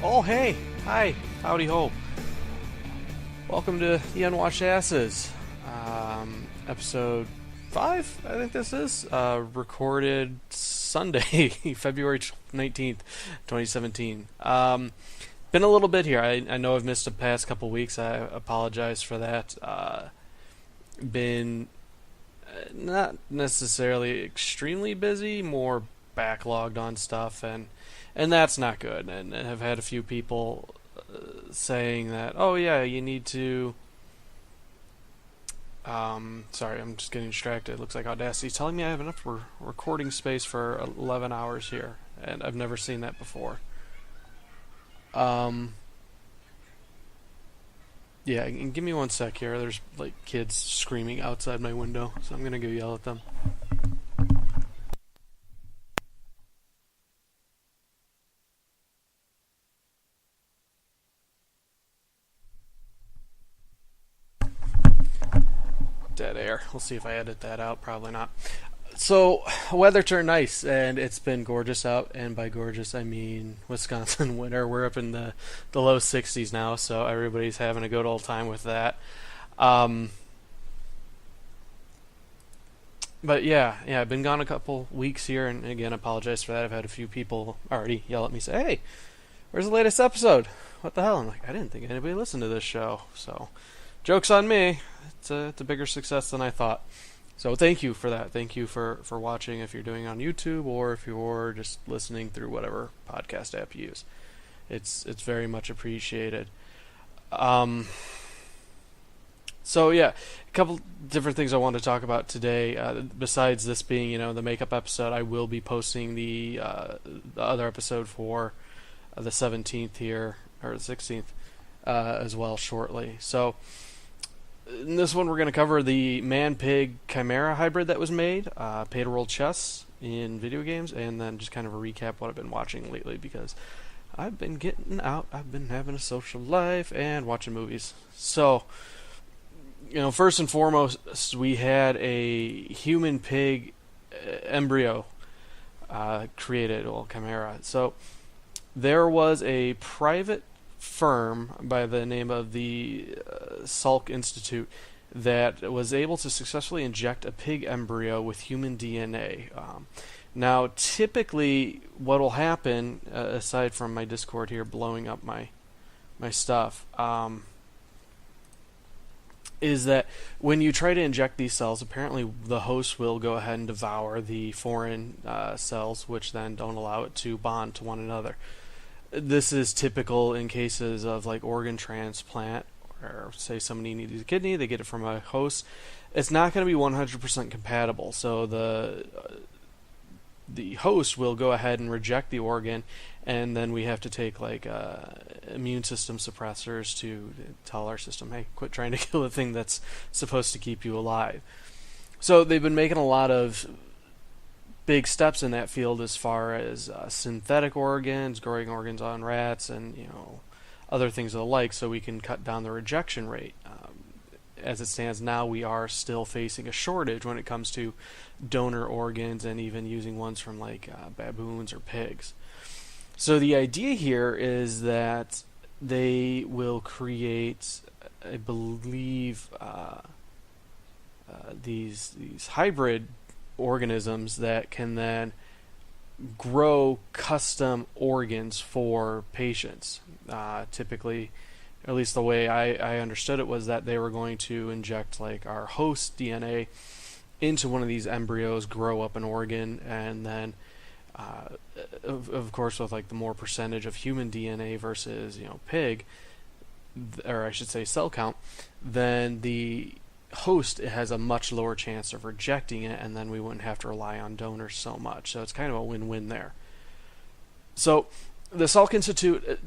Oh, hey, hi, howdy ho. Welcome to the Unwashed Asses, episode 5, I think this is, recorded Sunday, February 19th, 2017. Been a little bit here. I know I've missed the past couple weeks. I apologize for that. Been not necessarily extremely busy, more backlogged on stuff, and that's not good. And I've had a few people saying that, oh yeah, you need to. Sorry, I'm just getting distracted. It looks like Audacity's telling me I have enough recording space for 11 hours here, and I've never seen that before. Yeah, and give me one sec here. There's like kids screaming outside my window, so I'm gonna go yell at them. Dead air. We'll see if I edit that out. Probably not. So, weather turned nice, and it's been gorgeous out. And by gorgeous, I mean Wisconsin winter. We're up in the low 60s now, so everybody's having a good old time with that. Um, but yeah, I've been gone a couple weeks here, and again, I apologize for that. I've had a few people already yell at me, say, "Hey, where's the latest episode? What the hell?" I'm like, I didn't think anybody listened to this show, so joke's on me. It's a bigger success than I thought. So thank you for that. Thank you for watching if you're doing it on YouTube or if you're just listening through whatever podcast app you use. It's very much appreciated. So yeah, a couple different things I want to talk about today. Besides this being, the makeup episode, I will be posting the other episode for the 17th here, or the 16th, as well shortly. So in this one, we're going to cover the man-pig chimera hybrid that was made, pay-to-roll chess in video games, and then just kind of a recap what I've been watching lately, because I've been getting out, I've been having a social life, and watching movies. So, first and foremost, we had a human-pig embryo created, chimera. So, there was a private firm by the name of the Salk Institute that was able to successfully inject a pig embryo with human DNA. Now, typically, what will happen, aside from my Discord here blowing up my stuff, is that when you try to inject these cells, apparently the host will go ahead and devour the foreign cells, which then don't allow it to bond to one another. This is typical in cases of like organ transplant, or say somebody needs a kidney, they get it from a host. It's not going to be 100% compatible, so the host will go ahead and reject the organ, and then we have to take like immune system suppressors to tell our system, hey, quit trying to kill the thing that's supposed to keep you alive. So they've been making a lot of big steps in that field as far as synthetic organs, growing organs on rats, and other things of the like, so we can cut down the rejection rate. As it stands now, we are still facing a shortage when it comes to donor organs and even using ones from like baboons or pigs. So the idea here is that they will create, I believe, these hybrid organisms that can then grow custom organs for patients. Typically, at least the way I understood it, was that they were going to inject like our host DNA into one of these embryos, grow up an organ, and then of course with like the more percentage of human DNA versus pig, or I should say cell count, then the host has a much lower chance of rejecting it, and then we wouldn't have to rely on donors so much. So it's kind of a win-win there. So the Salk Institute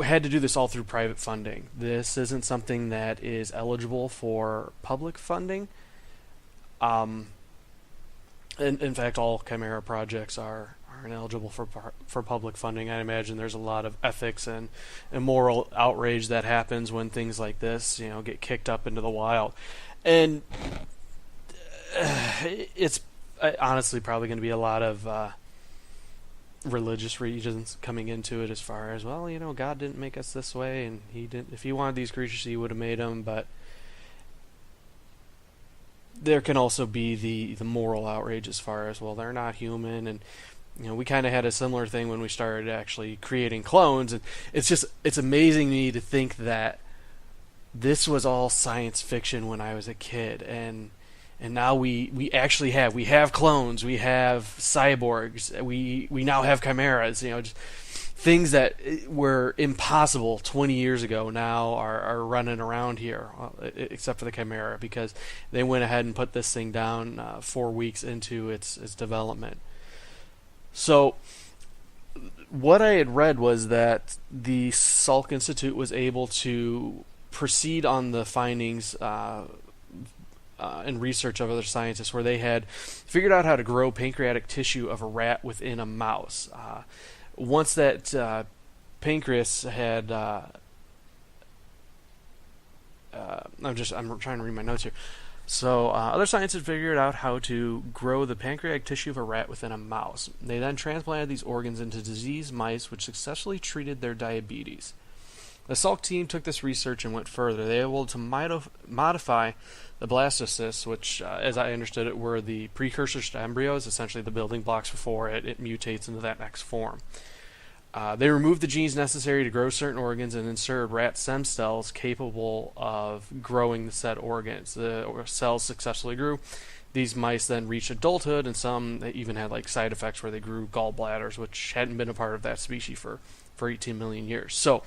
had to do this all through private funding. This isn't something that is eligible for public funding. In fact, all Chimera projects are ineligible for public funding. I imagine there's a lot of ethics and moral outrage that happens when things like this, get kicked up into the wild. And it's honestly probably going to be a lot of religious reasons coming into it, as far as, well, God didn't make us this way, and he didn't. If he wanted these creatures, he would have made them. But there can also be the moral outrage as far as, well, they're not human, and we kind of had a similar thing when we started actually creating clones, and it's amazing to me to think that this was all science fiction when I was a kid, and now we actually have clones, we have cyborgs, we now have chimeras, just things that were impossible 20 years ago now are running around here, except for the chimera, because they went ahead and put this thing down 4 weeks into its development. So what I had read was that the Salk Institute was able to proceed on the findings and research of other scientists, where they had figured out how to grow pancreatic tissue of a rat within a mouse. Once that pancreas had, I'm trying to read my notes here. So other scientists figured out how to grow the pancreatic tissue of a rat within a mouse. They then transplanted these organs into diseased mice, which successfully treated their diabetes. The Salk team took this research and went further. They were able to modify the blastocysts, which, as I understood it, were the precursors to embryos, essentially the building blocks before it mutates into that next form. They removed the genes necessary to grow certain organs and inserted rat stem cells capable of growing the said organs. The cells successfully grew. These mice then reached adulthood, and some even had side effects where they grew gallbladders, which hadn't been a part of that species for 18 million years. So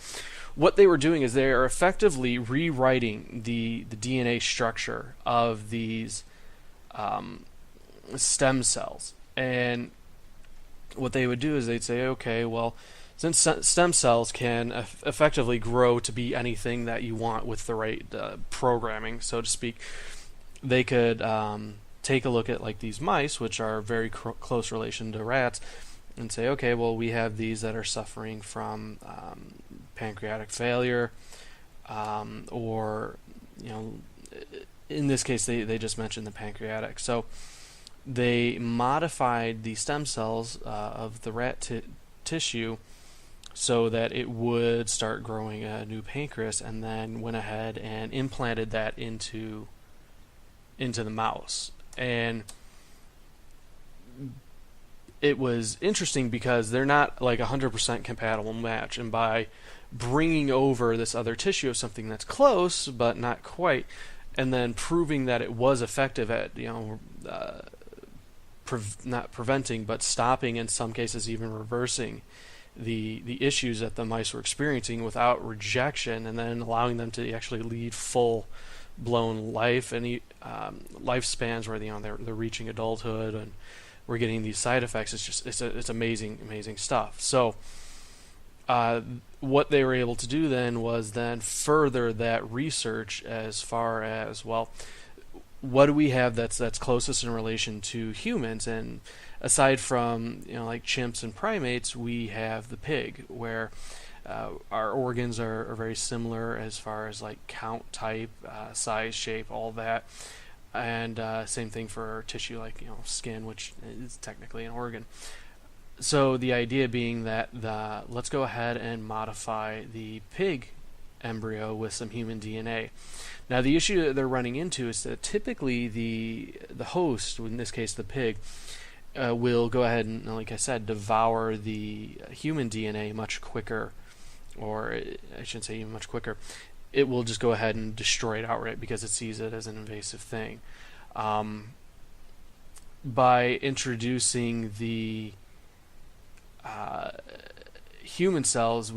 what they were doing is they are effectively rewriting the DNA structure of these stem cells. And what they would do is they'd say, okay, well, since stem cells can effectively grow to be anything that you want with the right programming, so to speak, they could take a look at these mice, which are very close relation to rats, and say, okay, well, we have these that are suffering from pancreatic failure, or in this case they just mentioned the pancreatic. So they modified the stem cells of the rat tissue so that it would start growing a new pancreas, and then went ahead and implanted that into the mouse. And it was interesting because they're not 100% compatible match, and by bringing over this other tissue of something that's close but not quite, and then proving that it was effective at not preventing but stopping, in some cases even reversing the issues that the mice were experiencing without rejection, and then allowing them to actually lead full blown life and lifespans where they're reaching adulthood, and we're getting these side effects. It's amazing stuff. So what they were able to do then was further that research as far as, well, what do we have that's closest in relation to humans? And aside from chimps and primates, we have the pig, where our organs are very similar as far as count, type, size, shape, all that. And same thing for our tissue, skin, which is technically an organ. So the idea being that let's go ahead and modify the pig embryo with some human DNA. Now the issue that they're running into is that typically the host, in this case the pig, will go ahead and, like I said, devour the human DNA much quicker, or I shouldn't say even much quicker. It will just go ahead and destroy it outright because it sees it as an invasive thing. By introducing the human cells,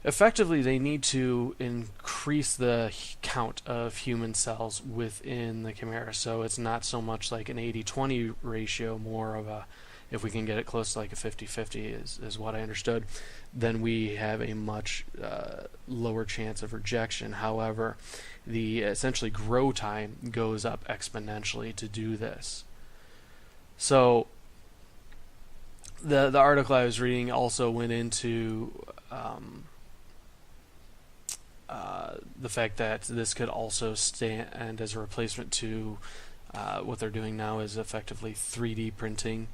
effectively they need to increase the count of human cells within the chimera. So it's not so much like an 80-20 ratio, more of a, if we can get it close to a 50-50 is what I understood, then we have a much lower chance of rejection. However, the essentially grow time goes up exponentially to do this. So the article I was reading also went into the fact that this could also stand as a replacement to What they're doing now is effectively 3D printing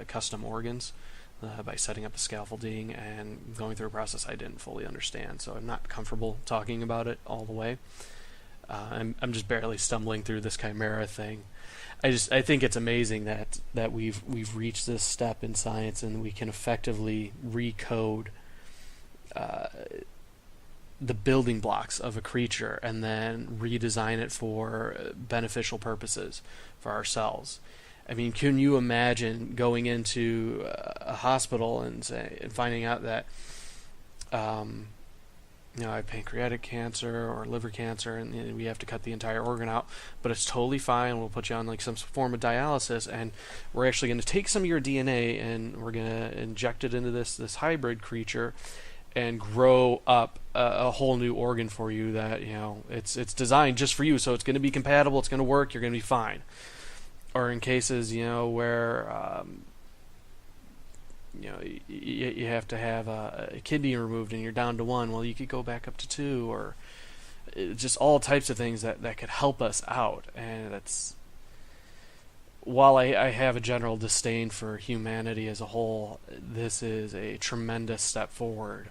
custom organs by setting up the scaffolding and going through a process I didn't fully understand. So I'm not comfortable talking about it all the way. I'm just barely stumbling through this chimera thing. I think it's amazing that we've reached this step in science and we can effectively recode the building blocks of a creature and then redesign it for beneficial purposes for ourselves. I mean, can you imagine going into a hospital and finding out that I have pancreatic cancer or liver cancer, and we have to cut the entire organ out, but it's totally fine. We'll put you on like some form of dialysis, and we're actually going to take some of your DNA and we're going to inject it into this hybrid creature and grow up a whole new organ for you that it's designed just for you, so it's going to be compatible, it's going to work, you're going to be fine. Or in cases where you have to have a kidney removed and you're down to one, well, you could go back up to two, or just all types of things that could help us out. And that's, while I have a general disdain for humanity as a whole, this is a tremendous step forward,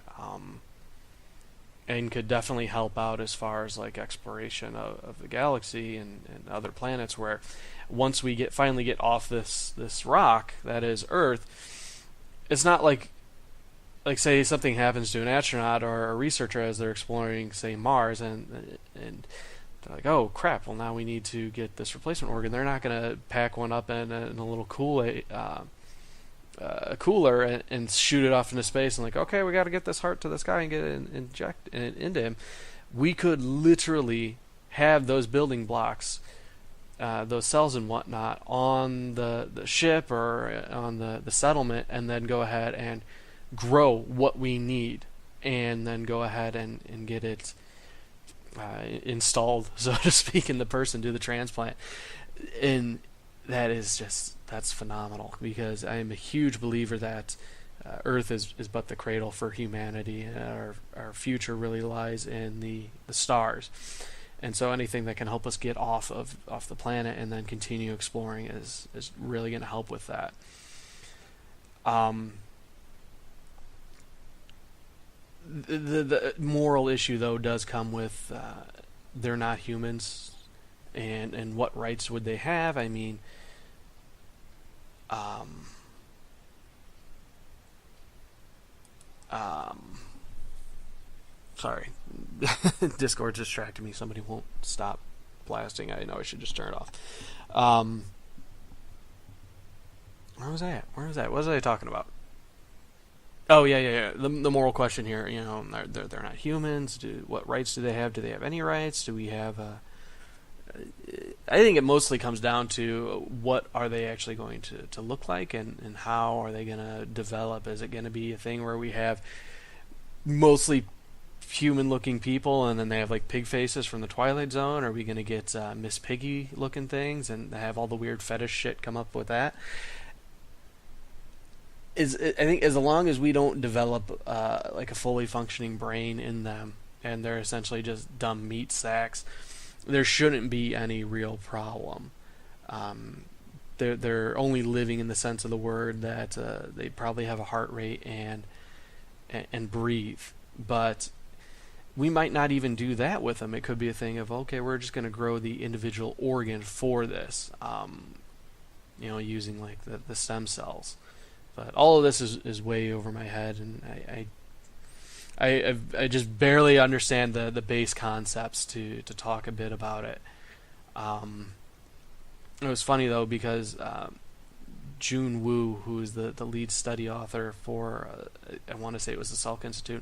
and could definitely help out as far as like exploration of the galaxy and other planets, where once we finally get off this rock that is Earth, it's not like say something happens to an astronaut or a researcher as they're exploring, say, Mars, and they're like, oh crap, well now we need to get this replacement organ. They're not going to pack one up in a little cooler and shoot it off into space and like, okay, we got to get this heart to this guy and get it inject into him. We could literally have those building blocks, those cells and whatnot, on the ship or on the settlement, and then go ahead and grow what we need, and then go ahead and get it installed, so to speak, in the person, do the transplant. And that's phenomenal, because I am a huge believer that Earth is but the cradle for humanity, and our future really lies in the stars. And so anything that can help us get off the planet and then continue exploring is really going to help with that. The moral issue, though, does come with they're not humans, and what rights would they have? I mean, sorry, Discord distracted me. Somebody won't stop blasting. I know I should just turn it off. Where was I at? What was I talking about? Oh yeah. The moral question here, they're not humans. What rights do they have? Do they have any rights? Do we have I think it mostly comes down to what are they actually going to look like, and how are they going to develop? Is it going to be a thing where we have mostly human-looking people, and then they have like pig faces from the Twilight Zone? Are we going to get Miss Piggy-looking things and have all the weird fetish shit come up with that? I think as long as we don't develop like a fully functioning brain in them, and they're essentially just dumb meat sacks, there shouldn't be any real problem. They're only living in the sense of the word that they probably have a heart rate and breathe, but we might not even do that with them. It could be a thing of, okay, we're just going to grow the individual organ for this, using like the stem cells. But all of this is way over my head, and I just barely understand the base concepts to talk a bit about it. It was funny though, because Jun Woo, who is the lead study author for I want to say it was the Salk Institute,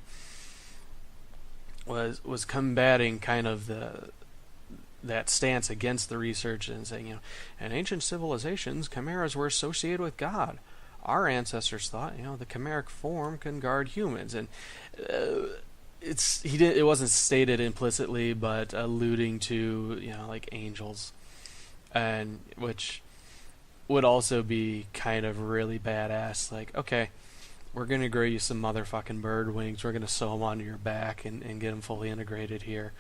was combating kind of that stance against the research and saying, in ancient civilizations, chimeras were associated with God. Our ancestors thought, the chimeric form can guard humans, and it wasn't stated implicitly, but alluding to like angels, and which would also be kind of really badass. Like, okay, we're gonna grow you some motherfucking bird wings. We're gonna sew them onto your back and get them fully integrated here.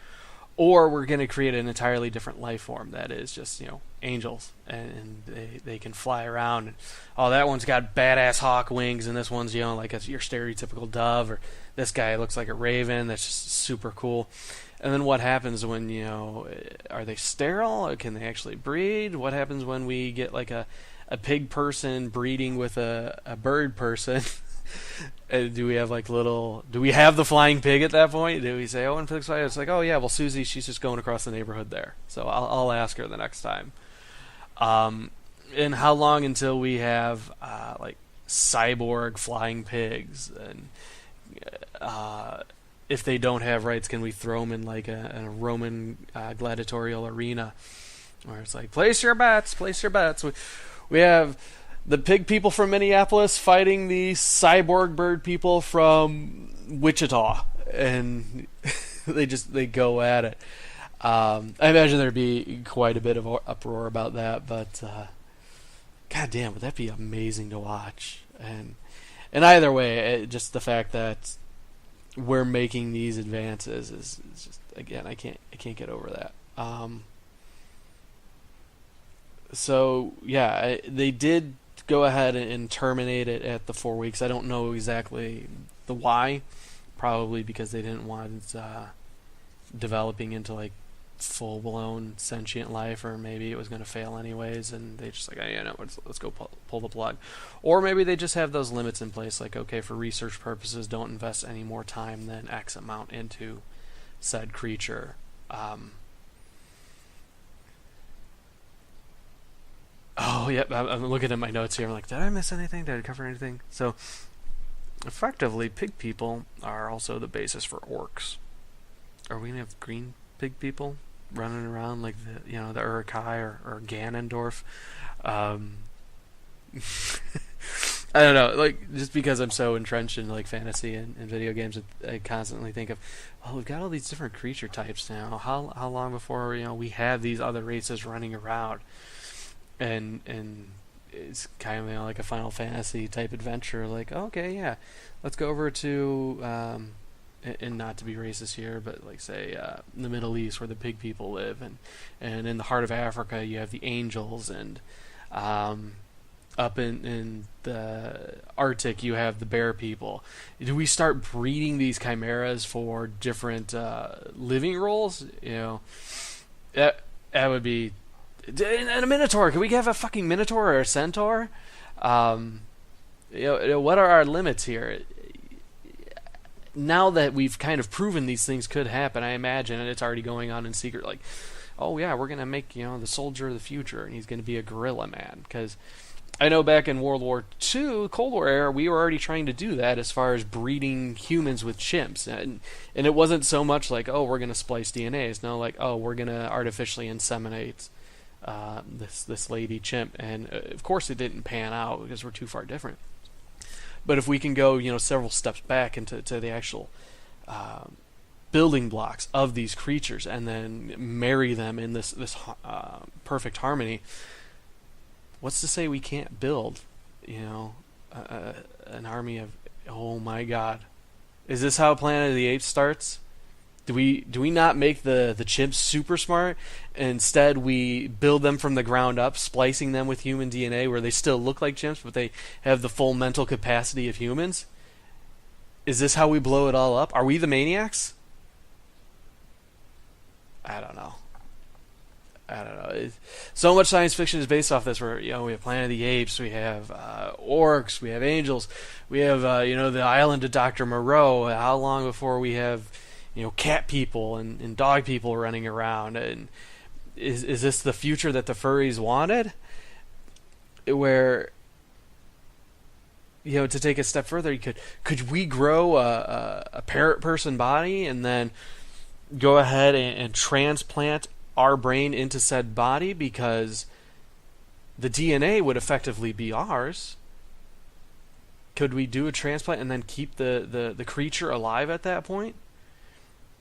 or we're going to create an entirely different life form that is just, angels, and they can fly around. And, oh, that one's got badass hawk wings, and this one's, like your stereotypical dove, or this guy looks like a raven. That's just super cool. And then what happens when, are they sterile? Or can they actually breed? What happens when we get like a pig person breeding with a bird person? Do we have do we have the flying pig at that point? Do we say, oh, when pigs fly? It's like, oh yeah, well, Susie, she's just going across the neighborhood there. So I'll ask her the next time. And how long until we have cyborg flying pigs? And if they don't have rights, can we throw them in like a Roman gladiatorial arena, where it's like, place your bets, place your bets. We have the pig people from Minneapolis fighting the cyborg bird people from Wichita, and they go at it. I imagine there'd be quite a bit of uproar about that, but god damn, would that be amazing to watch? And either way, just the fact that we're making these advances is just, again, I can't get over that. So yeah, they did go ahead and terminate it at the 4 weeks. I don't know exactly the why. Probably because they didn't want developing into like full blown sentient life, or maybe it was going to fail anyways, and they just like, oh, yeah, no, let's go pull the plug. Or maybe they just have those limits in place, like, okay, for research purposes, don't invest any more time than X amount into said creature. Oh, yep, I'm looking at my notes here. I'm like, did I miss anything? Did I cover anything? So, effectively, pig people are also the basis for orcs. Are we going to have green pig people running around like the Uruk-hai or Ganondorf? I don't know. Like, just because I'm so entrenched in like fantasy and video games, I constantly think of, well, we've got all these different creature types now. How long before we have these other races running around? And it's kind of like a Final Fantasy type adventure. Like, okay, yeah, let's go over to and not to be racist here, but like say the Middle East where the pig people live, and in the heart of Africa you have the angels, and up in the Arctic you have the bear people. Do we start breeding these chimeras for different living roles? That would be. And a minotaur. Can we have a fucking minotaur or a centaur? What are our limits here? Now that we've kind of proven these things could happen, I imagine, and it's already going on in secret, like, oh yeah, we're gonna make the soldier of the future, and he's gonna be a gorilla man. Because I know back in World War II, Cold War era, we were already trying to do that as far as breeding humans with chimps, and it wasn't so much like, oh, we're gonna splice DNAs. No, like, oh, we're gonna artificially inseminate this lady chimp, and of course it didn't pan out because we're too far different. But if we can go several steps back into the actual building blocks of these creatures and then marry them in this perfect harmony, what's to say we can't build an army of, oh my god, is this how Planet of the Apes starts? Do we not make the chimps super smart? Instead, we build them from the ground up, splicing them with human DNA, where they still look like chimps, but they have the full mental capacity of humans. Is this how we blow it all up? Are we the maniacs? I don't know. So much science fiction is based off this. Where we have Planet of the Apes, we have orcs, we have angels, we have the island of Dr. Moreau. How long before we have cat people and dog people running around? And is this the future that the furries wanted? Where to take a step further, could we grow a parrot person body and then go ahead and transplant our brain into said body, because the DNA would effectively be ours? Could we do a transplant and then keep the creature alive at that point?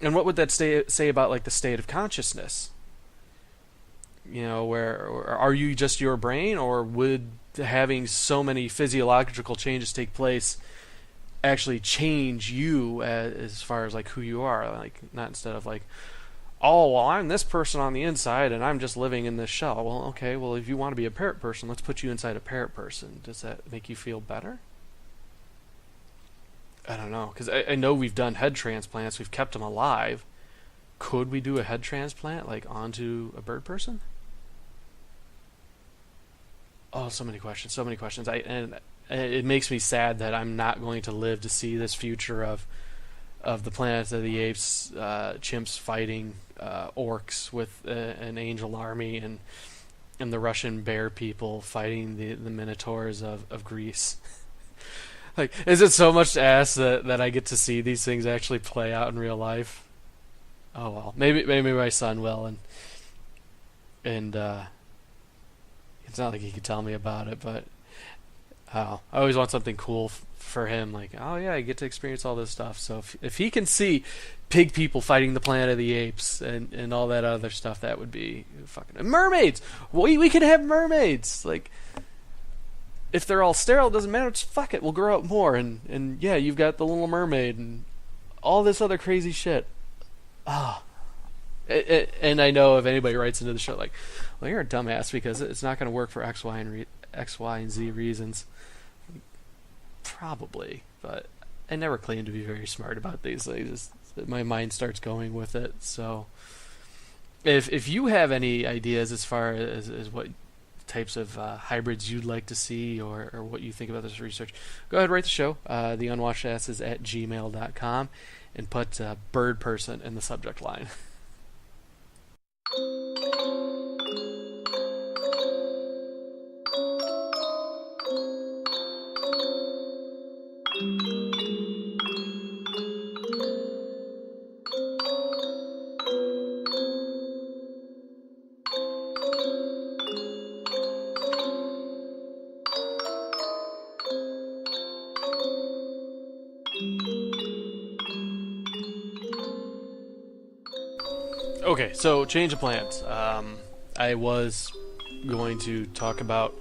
And what would that say about like the state of consciousness? Where are you just your brain, or would having so many physiological changes take place actually change you as far as like who you are? Like, not instead of like, oh, well, I'm this person on the inside and I'm just living in this shell. Well, okay, well, if you want to be a parrot person, let's put you inside a parrot person. Does that make you feel better? I don't know, because I know we've done head transplants, we've kept them alive. Could we do a head transplant, like, onto a bird person? Oh, so many questions, so many questions. And it makes me sad that I'm not going to live to see this future of the Planet of the Apes, chimps fighting orcs with an angel army, and the Russian bear people fighting the minotaurs of Greece. Like, is it so much to ask that I get to see these things actually play out in real life? Oh well, maybe my son will, and it's not like he could tell me about it, but I always want something cool for him. Like, oh yeah, I get to experience all this stuff. So if he can see pig people fighting the Planet of the Apes and all that other stuff, that would be fucking and mermaids. We could have mermaids. Like, if they're all sterile, it doesn't matter. Just fuck it, we'll grow up more. And yeah, you've got the Little Mermaid and all this other crazy shit. Ah. And I know if anybody writes into the show like, well, you're a dumbass because it's not going to work for X, Y, and Z reasons. Probably, but I never claim to be very smart about these things. My mind starts going with it. So, if you have any ideas as far as what types of hybrids you'd like to see or what you think about this research, go ahead and write the show. The unwashedasses at gmail.com and put bird person in the subject line. Okay, so change of plans. I was going to talk about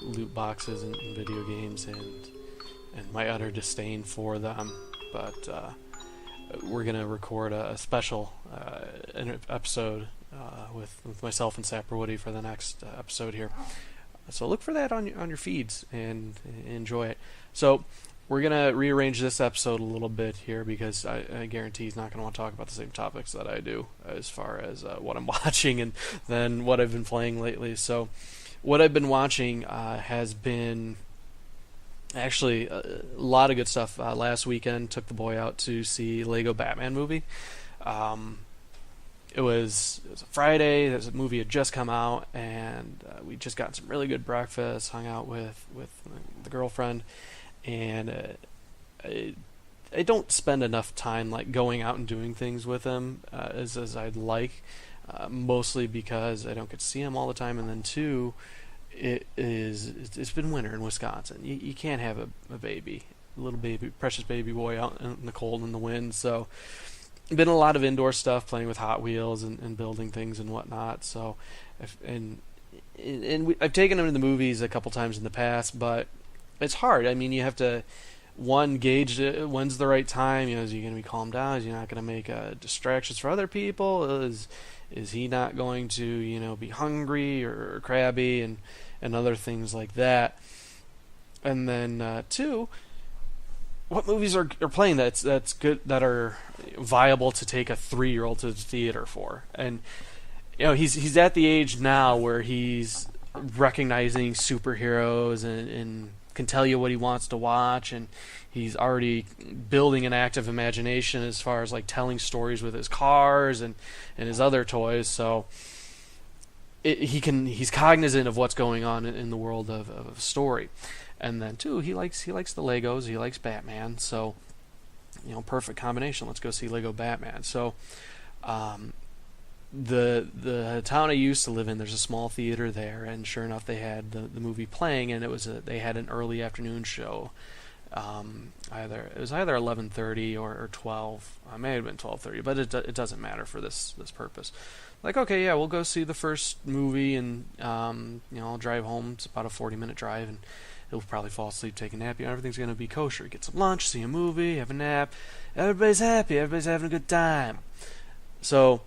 loot boxes and video games and my utter disdain for them, but we're gonna record a special episode with myself and Sapper Woody for the next episode here. So look for that on your feeds and enjoy it. So we're going to rearrange this episode a little bit here because I guarantee he's not going to want to talk about the same topics that I do as far as what I'm watching and then what I've been playing lately. So what I've been watching has been actually a lot of good stuff. Last weekend, took the boy out to see Lego Batman movie. It was a Friday. The movie had just come out, and we just got some really good breakfast, hung out with the girlfriend. And I don't spend enough time like going out and doing things with him as I'd like, mostly because I don't get to see him all the time, and then two, it's been winter in Wisconsin. You can't have a baby, a little baby, precious baby boy out in the cold and the wind. So been a lot of indoor stuff, playing with Hot Wheels and building things and whatnot. So I've taken him to the movies a couple times in the past, but it's hard. I mean, you have to, one, gauge when's the right time. You know, is he going to be calmed down? Is he not going to make distractions for other people? Is he not going to, you know, be hungry or crabby and other things like that? And then two, what movies are playing that's good, that are viable to take a 3-year-old to the theater for? And you know, he's at the age now where he's recognizing superheroes and can tell you what he wants to watch, and he's already building an active imagination as far as like telling stories with his cars and his other toys. So he's cognizant of what's going on in the world of a story. And then too, he likes the Legos, he likes Batman, so you know, perfect combination. Let's go see Lego Batman. So the town I used to live in, there's a small theater there, and sure enough, they had the movie playing, and they had an early afternoon show. It was either 11:30 or 12. It may have been 12:30, but it doesn't matter for this purpose. Like, okay, yeah, we'll go see the first movie, and you know, I'll drive home. It's about a 40-minute drive, and he'll probably fall asleep, take a nap. You know, everything's gonna be kosher. Get some lunch, see a movie, have a nap. Everybody's happy. Everybody's having a good time. So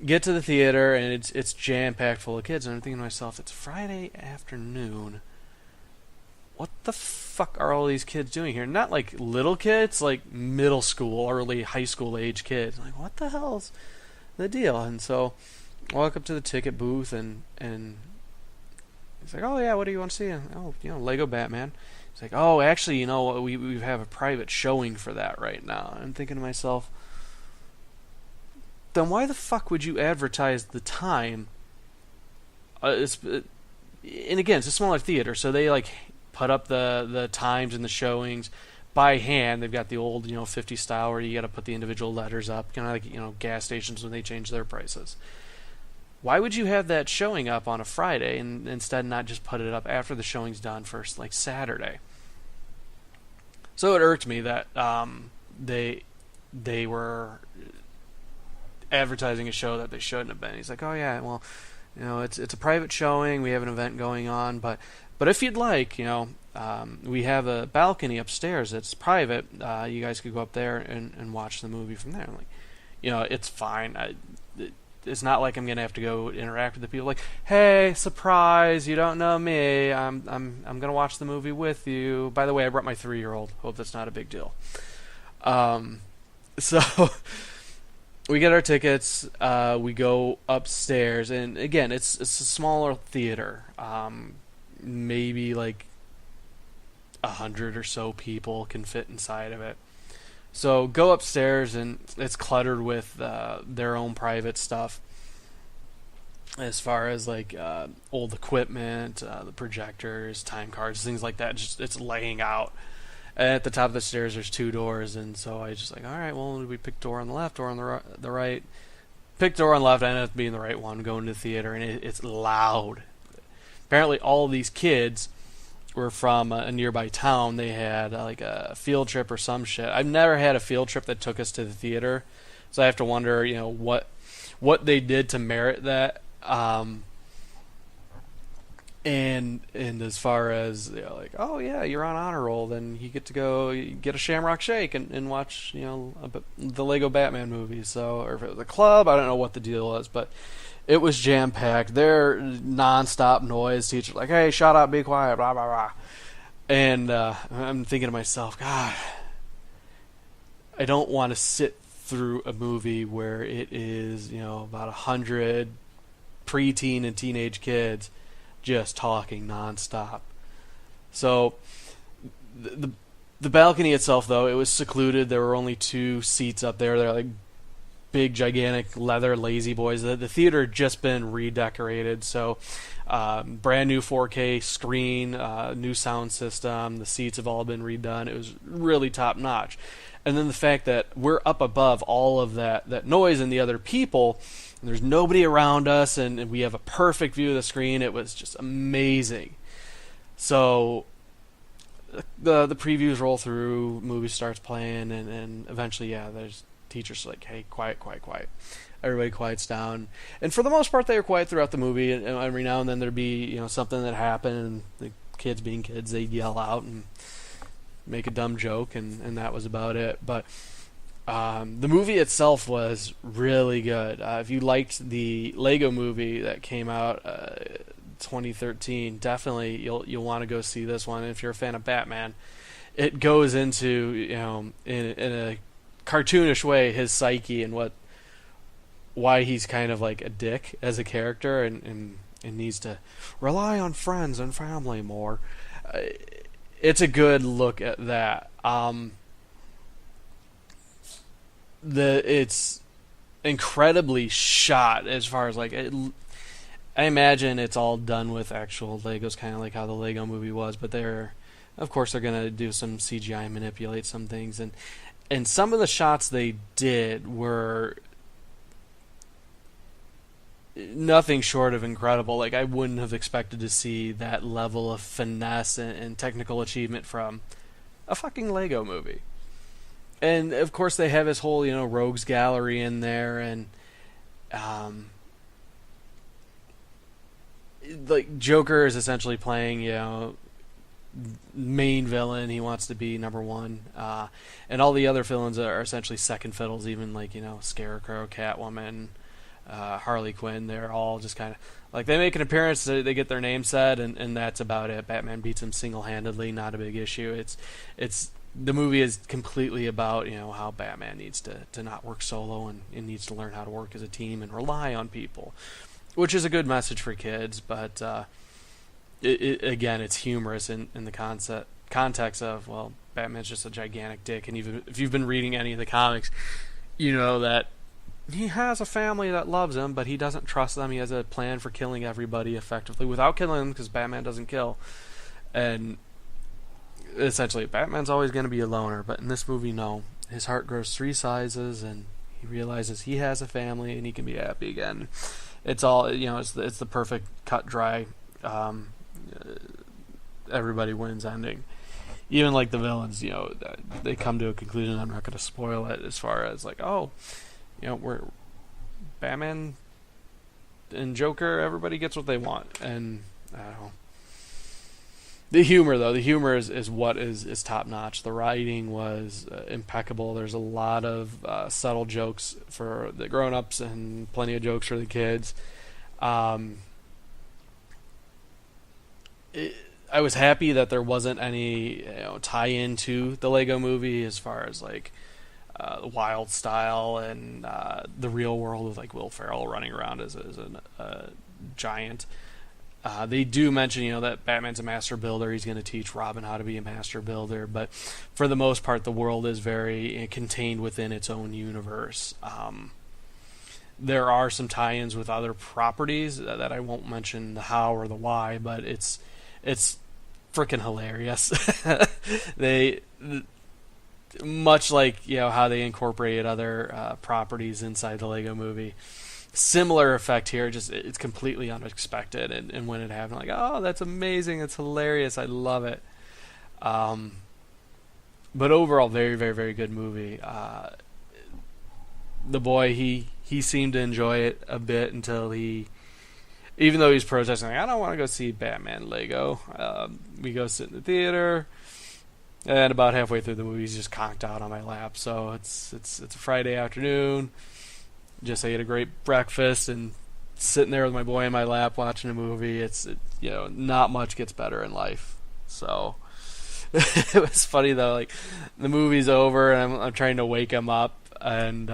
get to the theater and it's jam packed full of kids, and I'm thinking to myself, it's Friday afternoon. What the fuck are all these kids doing here? Not like little kids, like middle school, early high school age kids. I'm like, what the hell's the deal? And so I walk up to the ticket booth and he's like, oh yeah, what do you want to see? Oh, Lego Batman. He's like, oh, actually, we have a private showing for that right now. I'm thinking to myself, then why the fuck would you advertise the time? And again, it's a smaller theater, so they like put up the times and the showings by hand. They've got the old 50 style where you got to put the individual letters up, kind of like gas stations when they change their prices. Why would you have that showing up on a Friday and instead not just put it up after the showing's done first, like Saturday? So it irked me that they were advertising a show that they shouldn't have been. He's like, oh yeah, well, it's a private showing. We have an event going on, but if you'd like, we have a balcony upstairs that's private. You guys could go up there and watch the movie from there. I'm like, it's fine. It's not like I'm gonna have to go interact with the people. Like, hey, surprise! You don't know me. I'm gonna watch the movie with you. By the way, I brought my 3-year-old. Hope that's not a big deal. So we get our tickets. We go upstairs, and again, it's a smaller theater. Maybe like 100 or so people can fit inside of it. So go upstairs, and it's cluttered with their own private stuff, as far as like old equipment, the projectors, time cards, things like that. Just it's laying out. And at the top of the stairs, there's 2 doors, and so I just like, all right, well, we pick door on the left, door on the right. Pick door on the left. I ended up being the right one. Going to the theater, and it's loud. Apparently, all of these kids were from a nearby town. They had like a field trip or some shit. I've never had a field trip that took us to the theater, so I have to wonder, what they did to merit that. And as far as like, oh yeah, you're on honor roll, then you get to go get a Shamrock Shake and watch the Lego Batman movie. So, or if it was a club, I don't know what the deal was, but it was jam packed. They're nonstop noise. Teacher like, hey, shut up, be quiet, blah blah blah. And I'm thinking to myself, God, I don't want to sit through a movie where it is about 100 preteen and teenage kids just talking nonstop. So the balcony itself, though, it was secluded. There were only 2 seats up there. They're like big, gigantic leather lazy boys. The theater had just been redecorated, so brand new 4K screen, new sound system. The seats have all been redone. It was really top notch. And then the fact that we're up above all of that noise and the other people, and there's nobody around us, and we have a perfect view of the screen. It was just amazing. So the previews roll through, movie starts playing, and eventually, there's teachers like, hey, quiet. Everybody quiets down, and for the most part, they were quiet throughout the movie. And every now and then there'd be something that happened, and the kids being kids, they'd yell out and make a dumb joke, and that was about it. But the movie itself was really good. If you liked the Lego movie that came out 2013, definitely you'll want to go see this one. And if you're a fan of Batman, it goes into in a cartoonish way his psyche and why he's kind of like a dick as a character and needs to rely on friends and family more. It's a good look at that. It's incredibly shot as far as like I imagine it's all done with actual Legos, kind of like how the Lego movie was, but of course they're gonna do some CGI and manipulate some things, and some of the shots they did were nothing short of incredible. Like, I wouldn't have expected to see that level of finesse and technical achievement from a fucking Lego movie. And of course they have his whole rogues gallery in there, and like Joker is essentially playing main villain. He wants to be number one, and all the other villains are essentially second fiddles. Even like Scarecrow, Catwoman, Harley Quinn. They're all just kind of like they make an appearance, they get their name said, and that's about it. Batman beats them single-handedly, not a big issue. It's the movie is completely about how Batman needs to not work solo and needs to learn how to work as a team and rely on people, which is a good message for kids. But again, it's humorous in the context of, well, Batman's just a gigantic dick, and even if you've been reading any of the comics, you know that he has a family that loves him, but he doesn't trust them. He has a plan for killing everybody effectively without killing them, because Batman doesn't kill. And essentially, Batman's always going to be a loner, but in this movie, no. His heart grows 3 sizes, and he realizes he has a family, and he can be happy again. It's all, it's the perfect cut dry, everybody wins ending. Even like the villains, they come to a conclusion. I'm not going to spoil it as far as like, we're Batman and Joker, everybody gets what they want. And I don't know. The humor, though, is what is top notch. The writing was impeccable. There's a lot of subtle jokes for the grown-ups and plenty of jokes for the kids. I was happy that there wasn't any tie-in to the Lego Movie as far as like Wild Style and the real world with like Will Ferrell running around as a giant. They do mention that Batman's a master builder. He's going to teach Robin how to be a master builder, but for the most part, the world is very contained within its own universe. There are some tie-ins with other properties that I won't mention the how or the why, but it's freaking hilarious. They much like how they incorporated other properties inside the Lego Movie. Similar effect here, just it's completely unexpected, and when it happened, like, oh, that's amazing, it's hilarious, I love it. But overall, very, very, very good movie. The boy, he seemed to enjoy it a bit until even though he's protesting, like, I don't want to go see Batman Lego. We go sit in the theater, and about halfway through the movie, he's just conked out on my lap. So it's a Friday afternoon. Just ate a great breakfast and sitting there with my boy in my lap watching a movie. Not much gets better in life. So it was funny though. Like the movie's over and I'm trying to wake him up, and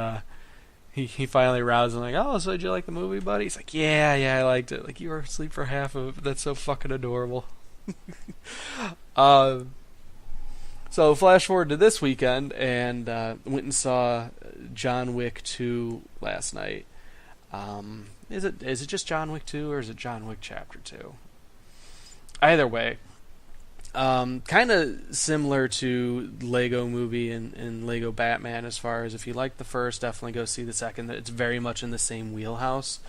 he finally rouses and like, oh, so did you like the movie, buddy? He's like, yeah, I liked it. Like, you were asleep for half of it. That's so fucking adorable. So flash forward to this weekend, and went and saw John Wick 2 last night. Is it just John Wick 2 or is it John Wick Chapter 2? Either way, kind of similar to Lego Movie and Lego Batman as far as if you like the first, definitely go see the second. It's very much in the same wheelhouse.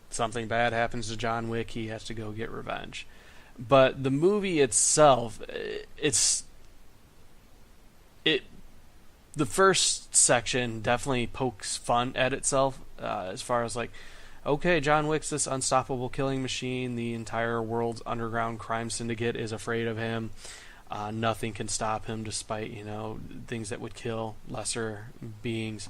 Something bad happens to John Wick, he has to go get revenge. But the movie itself, the first section definitely pokes fun at itself, as far as like, okay, John Wick's this unstoppable killing machine. The entire world's underground crime syndicate is afraid of him. Nothing can stop him, despite things that would kill lesser beings.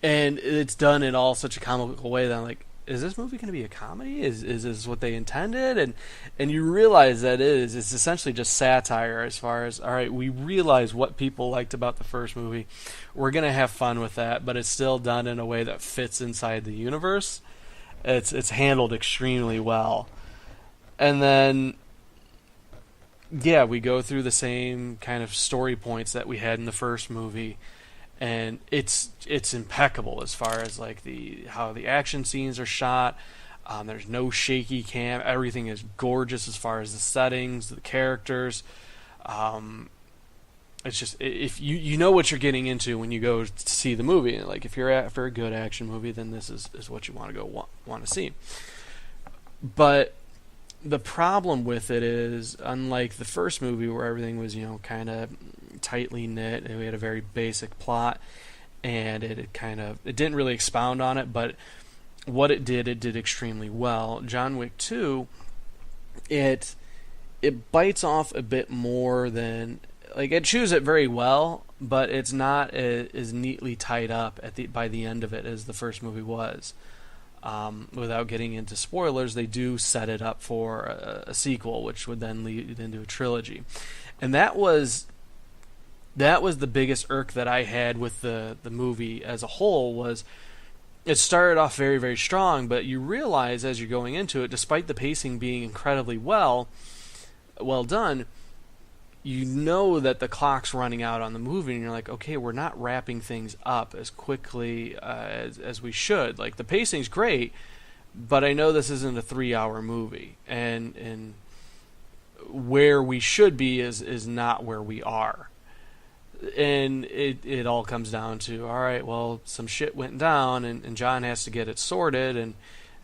And it's done in all such a comical way that I'm like, is this movie going to be a comedy? Is this what they intended? And you realize that it's essentially just satire as far as, all right, we realize what people liked about the first movie. We're going to have fun with that, but it's still done in a way that fits inside the universe. It's handled extremely well. And then, yeah, we go through the same kind of story points that we had in the first movie. And it's impeccable as far as like how the action scenes are shot. There's no shaky cam. Everything is gorgeous as far as the settings, the characters. It's just, if you know what you're getting into when you go to see the movie. Like if you're after a good action movie, then this is what you want to go want to see. But the problem with it is, unlike the first movie where everything was kind of tightly knit and we had a very basic plot, and it didn't really expound on it, but what it did extremely well. John Wick 2 it it bites off a bit more than, like, it chews it very well, but it's not as neatly tied up at the by the end of it as the first movie was. Without getting into spoilers, they do set it up for a sequel, which would then lead into a trilogy, and that was the biggest irk that I had with the movie as a whole. Was it started off very, very strong, but you realize as you're going into it, despite the pacing being incredibly well done, you know that the clock's running out on the movie, and you're like, okay, we're not wrapping things up as quickly as we should. Like, the pacing's great, but I know this isn't a 3-hour movie, and where we should be is not where we are. And it all comes down to, all right, well, some shit went down, and John has to get it sorted,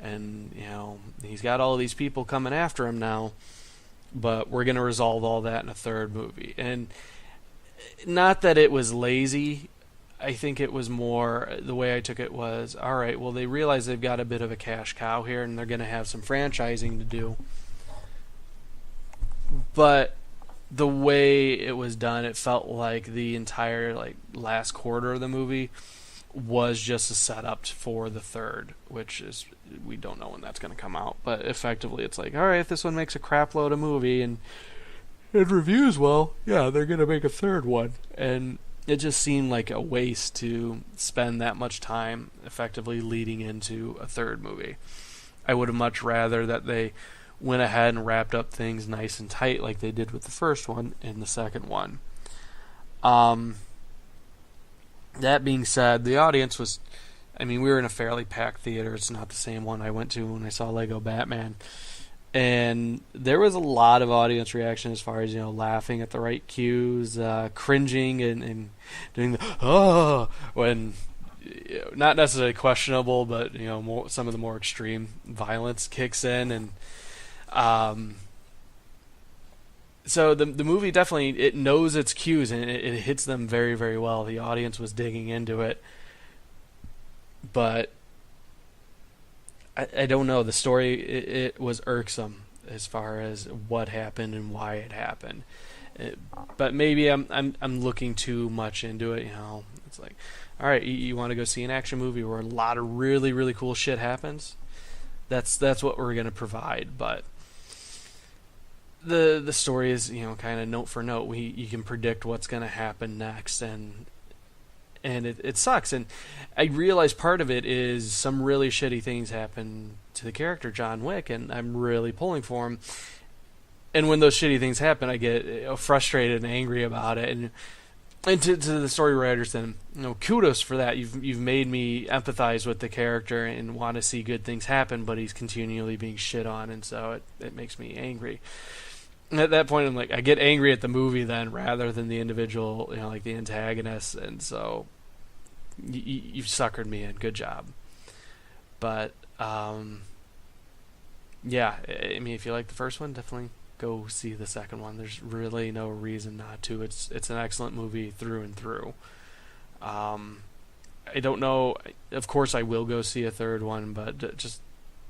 and he's got all these people coming after him now, but we're going to resolve all that in a third movie. And not that it was lazy. I think it was more, the way I took it was, all right, well, they realize they've got a bit of a cash cow here, and they're going to have some franchising to do. But the way it was done, it felt like the entire last quarter of the movie was just a setup for the third, which is, we don't know when that's going to come out, but effectively it's like, all right, if this one makes a crap load of movie and it reviews well, yeah, they're going to make a third one. And it just seemed like a waste to spend that much time effectively leading into a third movie. I would have much rather that they went ahead and wrapped up things nice and tight like they did with the first one and the second one. That being said, the audience was, we were in a fairly packed theater. It's not the same one I went to when I saw Lego Batman. And there was a lot of audience reaction as far as, laughing at the right cues, cringing and doing the, when, not necessarily questionable, but, some of the more extreme violence kicks in. And, so the movie definitely, it knows its cues, and it hits them very, very well. The audience was digging into it, but I don't know. The story, it was irksome as far as what happened and why it happened. But maybe I'm looking too much into it. It's like, all right, you want to go see an action movie where a lot of really, really cool shit happens? That's what we're gonna provide, but the story is, kind of note for note. You can predict what's going to happen next, and it sucks. And I realize part of it is some really shitty things happen to the character John Wick, and I'm really pulling for him. And when those shitty things happen, I get frustrated and angry about it. And to the story writers, then, kudos for that. You've made me empathize with the character and want to see good things happen, but he's continually being shit on, and so it makes me angry. At that point, I'm like, I get angry at the movie then, rather than the individual, like the antagonist, and so you've suckered me in. Good job. But yeah, if you like the first one, definitely go see the second one. There's really no reason not to. It's an excellent movie through and through. I don't know. Of course, I will go see a third one, but just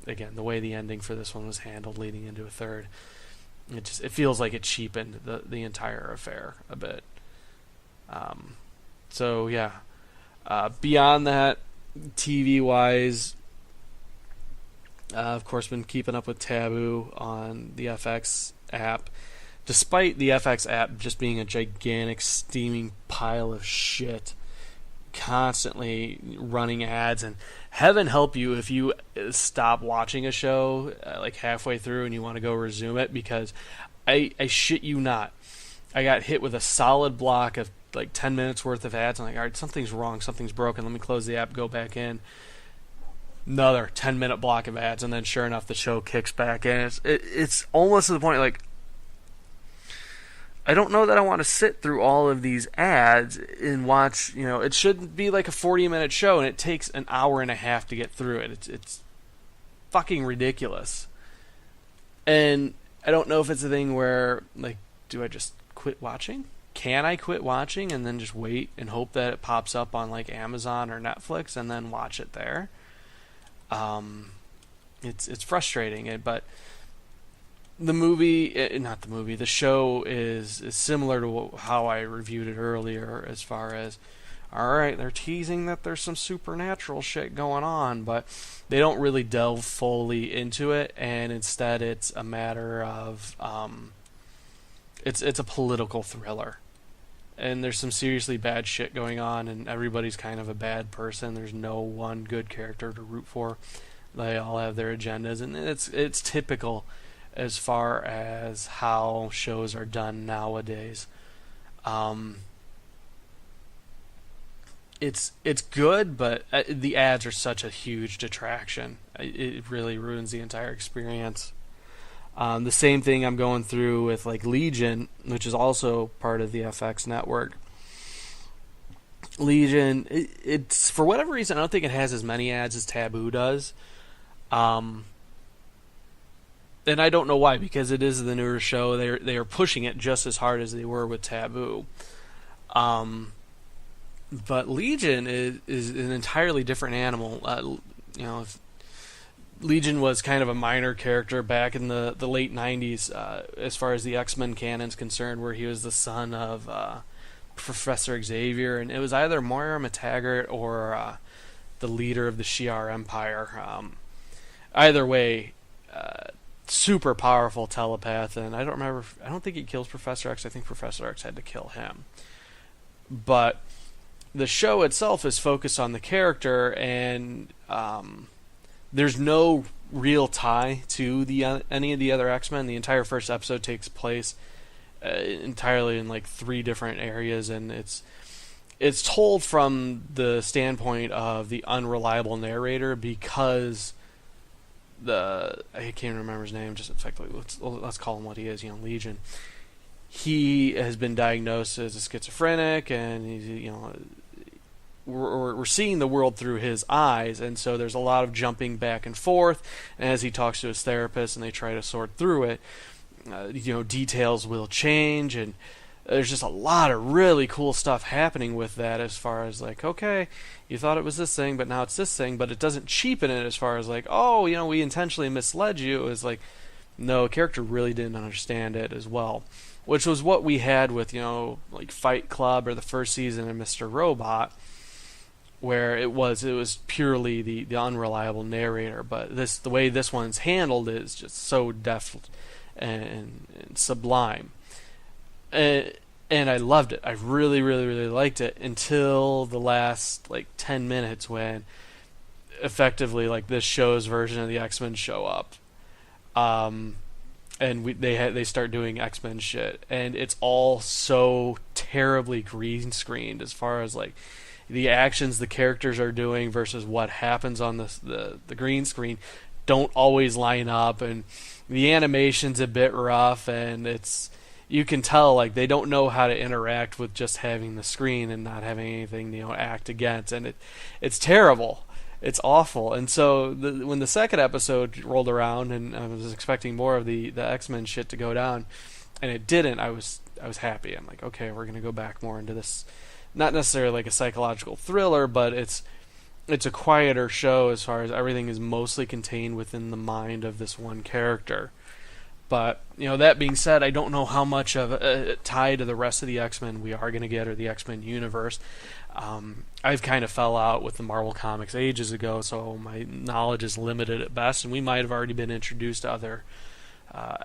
again, the way the ending for this one was handled, leading into a third. It feels like it cheapened the entire affair a bit. So yeah. Beyond that, TV wise, of course, been keeping up with Taboo on the FX app. Despite the FX app just being a gigantic steaming pile of shit, constantly running ads, and heaven help you if you stop watching a show halfway through and you want to go resume it, because I shit you not, I got hit with a solid block of 10 minutes worth of ads. I'm like, all right, something's wrong, something's broken, let me close the app, go back in. Another 10-minute block of ads, and then sure enough the show kicks back in. It's almost to the point I don't know that I want to sit through all of these ads and watch, it should be like a 40-minute show, and it takes an hour and a half to get through it. It's fucking ridiculous. And I don't know if it's a thing where, do I just quit watching? Can I quit watching and then just wait and hope that it pops up on, Amazon or Netflix and then watch it there? It's frustrating, but the movie, not the movie, the show is similar to how I reviewed it earlier, as far as, alright, they're teasing that there's some supernatural shit going on, but they don't really delve fully into it, and instead it's a matter of, it's a political thriller. And there's some seriously bad shit going on, and everybody's kind of a bad person. There's no one good character to root for. They all have their agendas, and it's typical as far as how shows are done nowadays. It's good, but the ads are such a huge detraction. It really ruins the entire experience. The same thing I'm going through with like Legion, which is also part of the FX network. Legion, it's for whatever reason I don't think it has as many ads as Taboo does. And I don't know why, because it is the newer show. They are pushing it just as hard as they were with Taboo. But Legion is an entirely different animal. Legion was kind of a minor character back in the late 90s, as far as the X-Men canon's concerned, where he was the son of Professor Xavier, and it was either Moira McTaggart or the leader of the Shi'ar Empire. Either way, super powerful telepath, and I don't think he kills Professor X. I think Professor X had to kill him. But the show itself is focused on the character, and there's no real tie to any of the other X-Men. The entire first episode takes place entirely in like 3 different areas, and it's told from the standpoint of the unreliable narrator, because I can't remember his name, just effectively let's call him what he is, Legion. He has been diagnosed as a schizophrenic, and he's, we're seeing the world through his eyes, and so there's a lot of jumping back and forth. And as he talks to his therapist and they try to sort through it, details will change, and there's just a lot of really cool stuff happening with that, as far as like, okay, you thought it was this thing, but now it's this thing, but it doesn't cheapen it as far as like, oh, we intentionally misled you. It was like, no, a character really didn't understand it as well, which was what we had with, like Fight Club or the first season of Mr. Robot, where it was purely the unreliable narrator. But the way this one's handled is just so deft and sublime. And I loved it. I really, really, really liked it until the last like 10 minutes, when effectively like this show's version of the X-Men show up. And they start doing X-Men shit, and it's all so terribly green screened, as far as like the actions the characters are doing versus what happens on the green screen don't always line up, and the animation's a bit rough, and you can tell like they don't know how to interact with just having the screen and not having anything act against, and it's terrible. It's awful. And so when the second episode rolled around, and I was expecting more of the X-Men shit to go down, and it didn't, I was happy. I'm like, okay, we're gonna go back more into this, not necessarily like a psychological thriller, but it's a quieter show, as far as everything is mostly contained within the mind of this one character. But that being said, I don't know how much of a tie to the rest of the X-Men we are going to get, or the X-Men universe. I've kind of fell out with the Marvel Comics ages ago, so my knowledge is limited at best, and we might have already been introduced to other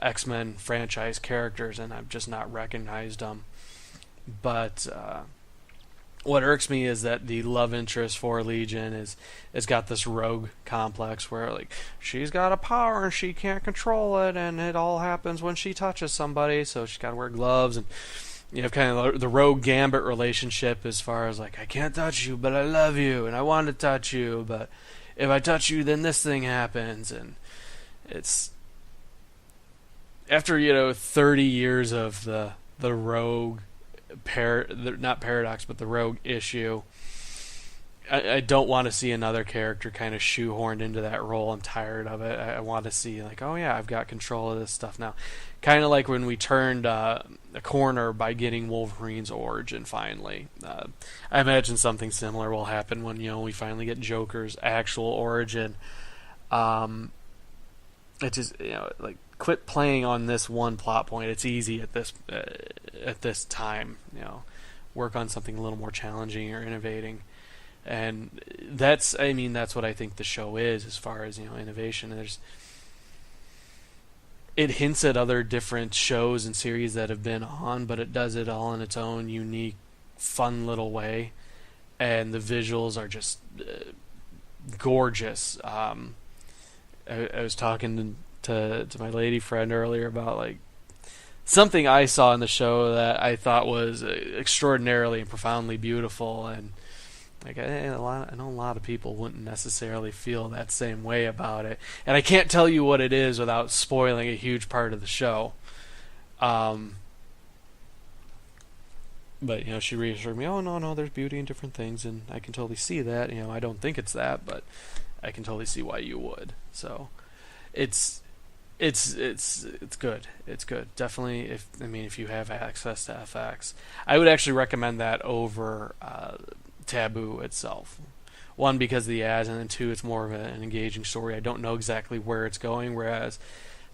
X-Men franchise characters, and I've just not recognized them. But what irks me is that the love interest for Legion is got this rogue complex, where like she's got a power and she can't control it, and it all happens when she touches somebody, so she's got to wear gloves, and kind of the Rogue Gambit relationship, as far as like, I can't touch you, but I love you, and I want to touch you, but if I touch you, then this thing happens. And it's after 30 years of the Rogue not paradox, but the Rogue issue, I don't want to see another character kind of shoehorned into that role. I'm tired of it. I want to see like, oh yeah, I've got control of this stuff now. Kind of like when we turned a corner by getting Wolverine's origin finally. I imagine something similar will happen when we finally get Joker's actual origin. It just like quit playing on this one plot point. It's easy at this time. Work on something a little more challenging or innovating. And that's what I think the show is, as far as innovation. It hints at other different shows and series that have been on, but it does it all in its own unique, fun little way, and the visuals are just gorgeous. I was talking to my lady friend earlier about like something I saw in the show that I thought was extraordinarily and profoundly beautiful, and like I know a lot of people wouldn't necessarily feel that same way about it, and I can't tell you what it is without spoiling a huge part of the show. But she reassured me, oh no, there's beauty in different things, and I can totally see that. I don't think it's that, but I can totally see why you would. So it's good. It's good. Definitely, if you have access to FX, I would actually recommend that over Taboo itself. One, because of the ads, and then two, it's more of an engaging story. I don't know exactly where it's going, whereas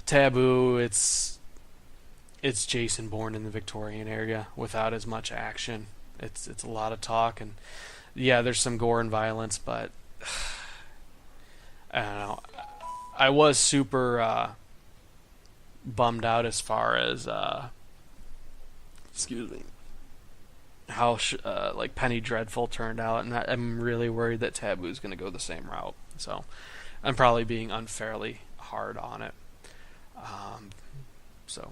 Taboo, it's Jason Bourne in the Victorian area without as much action. It's a lot of talk, and yeah, there's some gore and violence, but I don't know. I was super bummed out as far as excuse me, how like Penny Dreadful turned out, and I'm really worried that Taboo's going to go the same route. So I'm probably being unfairly hard on it. So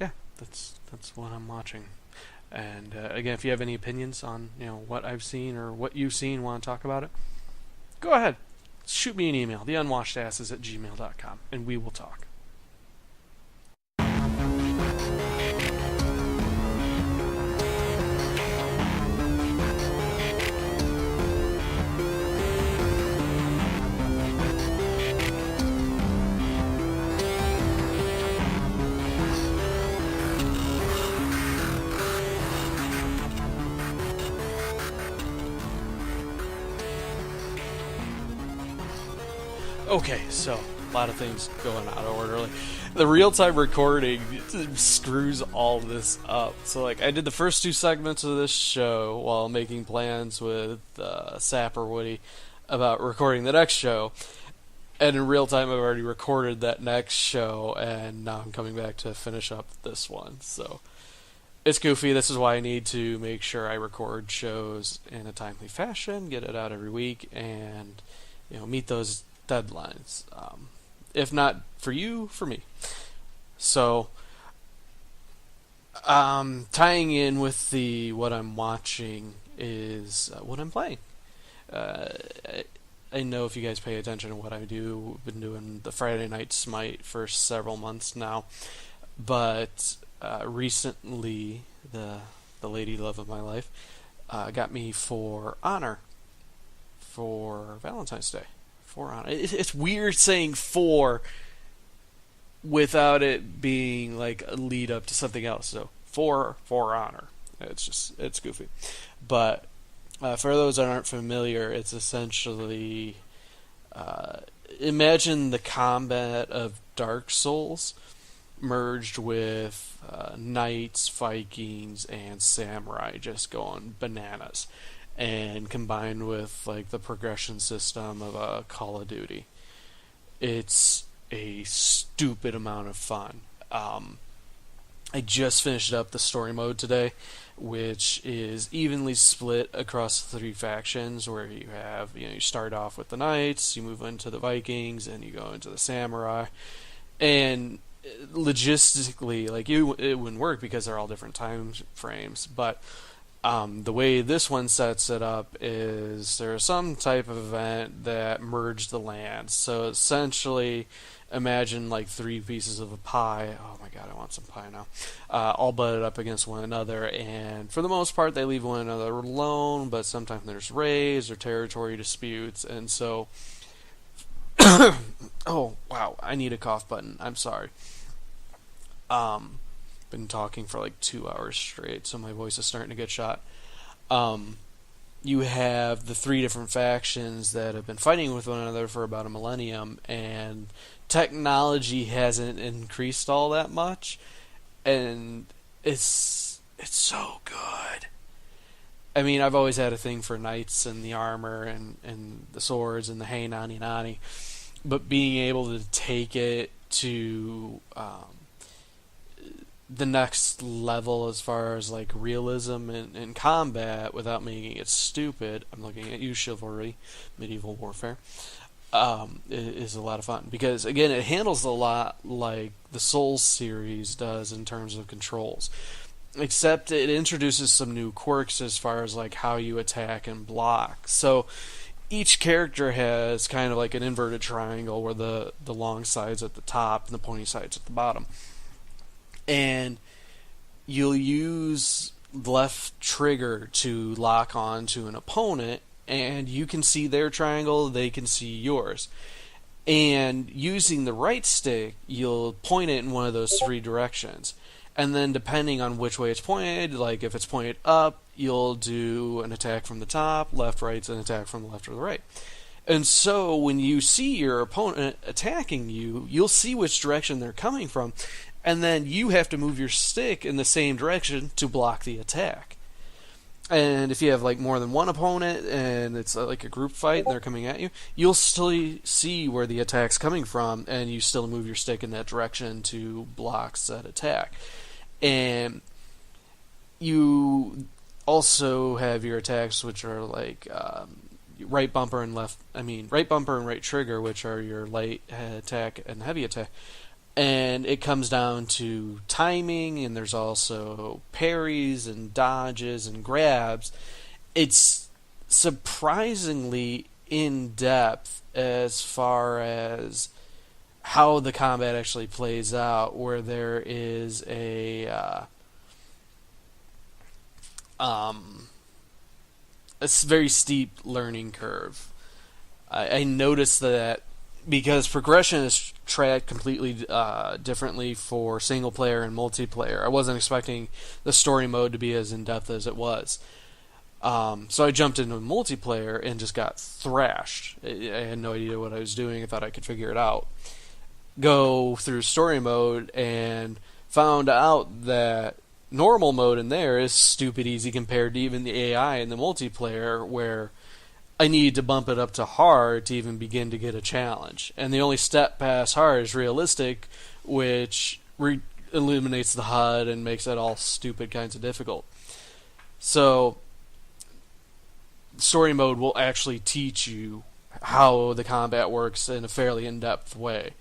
yeah, that's what I'm watching. And again, if you have any opinions on what I've seen or what you've seen, want to talk about it, go ahead. Shoot me an email, theunwashedasses@gmail.com, and we will talk. Okay, so a lot of things going out of order. The real-time recording screws all this up. So, I did the first two segments of this show while making plans with Sap or Woody about recording the next show. And in real time, I've already recorded that next show, and now I'm coming back to finish up this one. So, it's goofy. This is why I need to make sure I record shows in a timely fashion, get it out every week, and meet those deadlines. If not for you, for me. So, tying in with what I'm watching is what I'm playing. I know if you guys pay attention to what I do, I've been doing the Friday Night Smite for several months now, but recently the lady love of my life got me For Honor for Valentine's Day. For Honor. It's weird saying for without it being like a lead up to something else. So for Honor. It's goofy. But for those that aren't familiar, it's essentially imagine the combat of Dark Souls merged with knights, Vikings, and samurai just going bananas, and combined with the progression system of a Call of Duty. It's a stupid amount of fun. I just finished up the story mode today, which is evenly split across the three factions, where you have, you start off with the knights, you move into the Vikings, and you go into the samurai. And logistically, it wouldn't work because they're all different time frames, but the way this one sets it up is there's some type of event that merged the lands. So essentially, imagine three pieces of a pie. Oh my god, I want some pie now. All butted up against one another, and for the most part, they leave one another alone. But sometimes there's raids or territory disputes, and so. Oh wow, I need a cough button. I'm sorry. Been talking for 2 hours straight, so my voice is starting to get shot. You have the three different factions that have been fighting with one another for about a millennium, and technology hasn't increased all that much, and it's so good. I mean, I've always had a thing for knights and the armor and the swords and the hey nani nani, but being able to take it to the next level as far as like realism and combat without making it stupid. I'm looking at you, Chivalry, Medieval Warfare. Is a lot of fun because again, it handles a lot like the Souls series does in terms of controls, except it introduces some new quirks as far as like how you attack and block. So each character has kind of like an inverted triangle where the long side's at the top and the pointy side's at the bottom. And you'll use the left trigger to lock on to an opponent, and you can see their triangle, they can see yours. And using the right stick, you'll point it in one of those three directions. And then depending on which way it's pointed, like if it's pointed up, you'll do an attack from the top, left, right's an attack from the left or the right. And so when you see your opponent attacking you, you'll see which direction they're coming from, and then you have to move your stick in the same direction to block the attack. And if you have like more than one opponent and it's like a group fight and they're coming at you, you'll still see where the attack's coming from, and you still move your stick in that direction to block said attack. And you also have your attacks, which are like right bumper and right trigger, which are your light attack and heavy attack. And it comes down to timing, and there's also parries and dodges and grabs. It's surprisingly in-depth as far as how the combat actually plays out, where there is a very steep learning curve. I noticed that because progression is tracked completely differently for single player and multiplayer. I wasn't expecting the story mode to be as in-depth as it was. So I jumped into multiplayer and just got thrashed. I had no idea what I was doing. I thought I could figure it out. Go through story mode and found out that normal mode in there is stupid easy compared to even the AI in the multiplayer, where I need to bump it up to hard to even begin to get a challenge. And the only step past hard is realistic, which eliminates the HUD and makes it all stupid kinds of difficult. So story mode will actually teach you how the combat works in a fairly in-depth way.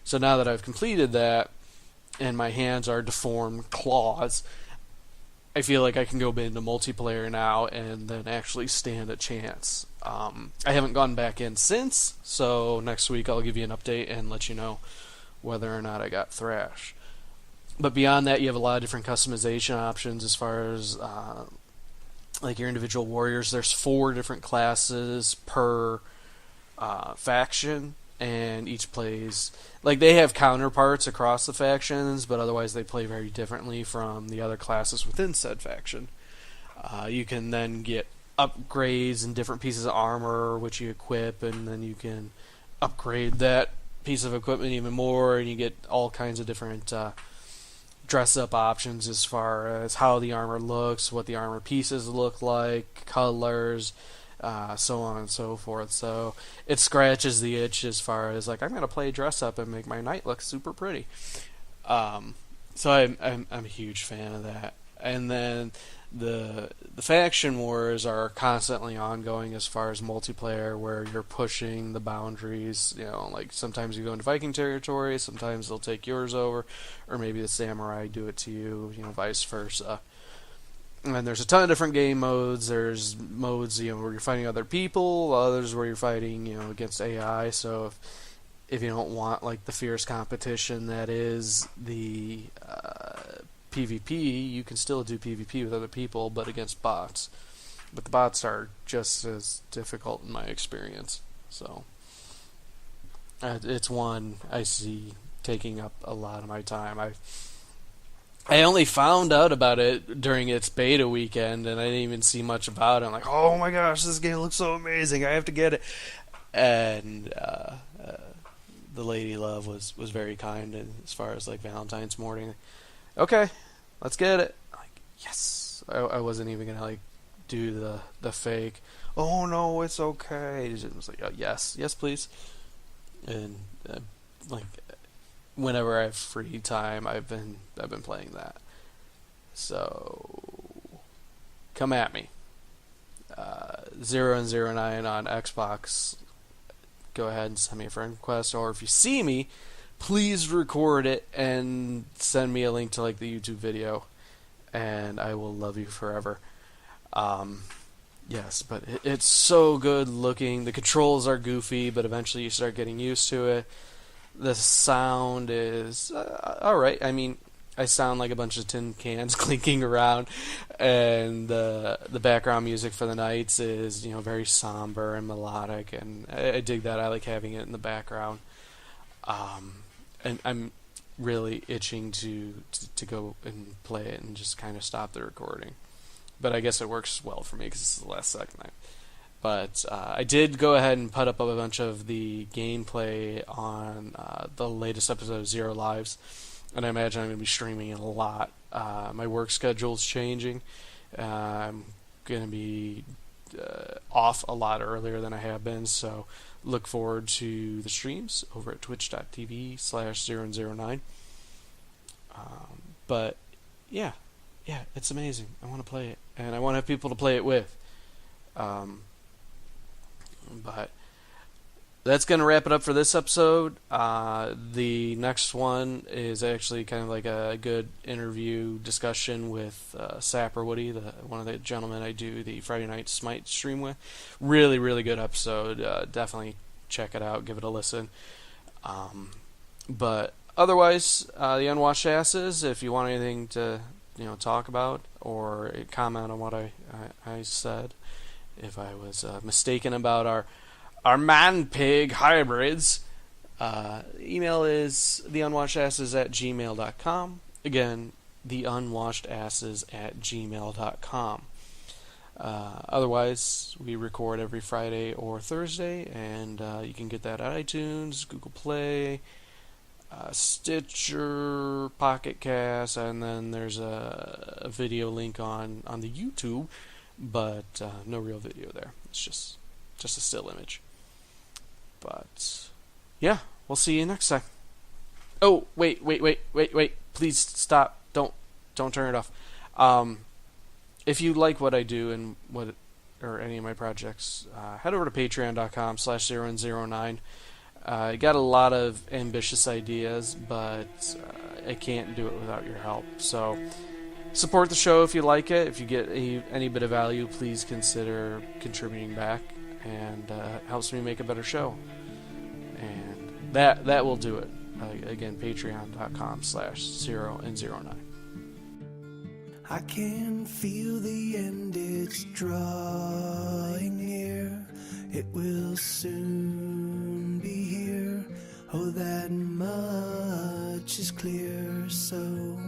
So now that I've completed that, and my hands are deformed claws, I feel like I can go into multiplayer now and then actually stand a chance. I haven't gone back in since, so next week I'll give you an update and let you know whether or not I got thrashed. But beyond that, you have a lot of different customization options as far as like your individual warriors. There's 4 different classes per faction, and each plays like they have counterparts across the factions, but otherwise they play very differently from the other classes within said faction. You can then get upgrades and different pieces of armor which you equip, and then you can upgrade that piece of equipment even more, and you get all kinds of different dress up options as far as how the armor looks, what the armor pieces look like, colors, so on and so forth. So it scratches the itch as far as like, I'm going to play dress up and make my knight look super pretty. So I'm a huge fan of that. And then the faction wars are constantly ongoing as far as multiplayer, where you're pushing the boundaries. You know, like sometimes you go into Viking territory, sometimes they'll take yours over, or maybe the samurai do it to you. You know, vice versa. And there's a ton of different game modes. There's modes, you know, where you're fighting other people, others where you're fighting, you know, against AI. So if you don't want like the fierce competition that is the PvP, you can still do PvP with other people, but against bots. But the bots are just as difficult in my experience. So it's one I see taking up a lot of my time. I only found out about it during its beta weekend, and I didn't even see much about it. I'm like, oh my gosh, this game looks so amazing, I have to get it. And the lady love was very kind, and as far as like Valentine's morning, okay, let's get it. Like, yes, I wasn't even gonna like do the fake. Oh no, it's okay. It was like, oh, yes, please. And like whenever I have free time, I've been playing that. So come at me. 0 and 09 on Xbox. Go ahead and send me a friend request, or if you see me, please record it and send me a link to like the YouTube video, and I will love you forever. Yes, but it's so good looking. The controls are goofy, but eventually you start getting used to it. The sound is alright. I mean, I sound like a bunch of tin cans clinking around, and the background music for the nights is, you know, very somber and melodic, and I dig that. I like having it in the background. And I'm really itching to go and play it and just kind of stop the recording. But I guess it works well for me because it's the last second night. But I did go ahead and put up a bunch of the gameplay on the latest episode of Zero Lives, and I imagine I'm going to be streaming it a lot. My work schedule's changing. I'm going to be off a lot earlier than I have been, so look forward to the streams over at twitch.tv/009. But yeah, it's amazing. I want to play it, and I want to have people to play it with. But that's going to wrap it up for this episode. The next one is actually kind of like a good interview discussion with Sapper Woody, one of the gentlemen I do the Friday Night Smite stream with. Really, really good episode. Definitely check it out. Give it a listen. But otherwise, the Unwashed Asses, if you want anything to talk about or comment on what I said, if I was mistaken about our man-pig hybrids, email is theunwashedasses@gmail.com. Again, theunwashedasses@gmail.com. Otherwise, we record every Friday or Thursday, and you can get that at iTunes, Google Play, Stitcher, Pocket Cast, and then there's a video link on the YouTube, but no real video there. It's just a still image. But yeah, we'll see you next time. Oh, wait. Please stop. Don't turn it off. If you like what I do and or any of my projects, head over to patreon.com/009. I got a lot of ambitious ideas, but I can't do it without your help. So support the show if you like it. If you get any bit of value, please consider contributing back, and helps me make a better show. And that will do it. Again, patreon.com/009. I can feel the end, it's drawing near. It will soon be here. Oh, that much is clear. So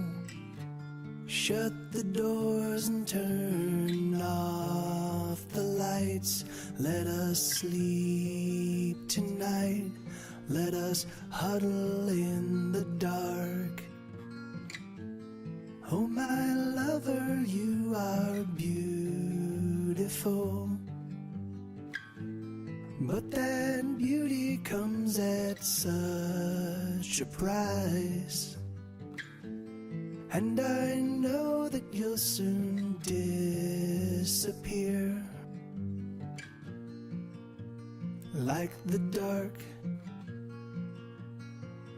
shut the doors and turn off the lights. Let us sleep tonight. Let us huddle in the dark. Oh, my lover, you are beautiful, but that beauty comes at such a price. And I know that you'll soon disappear, like the dark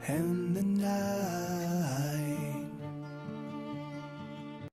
and the night.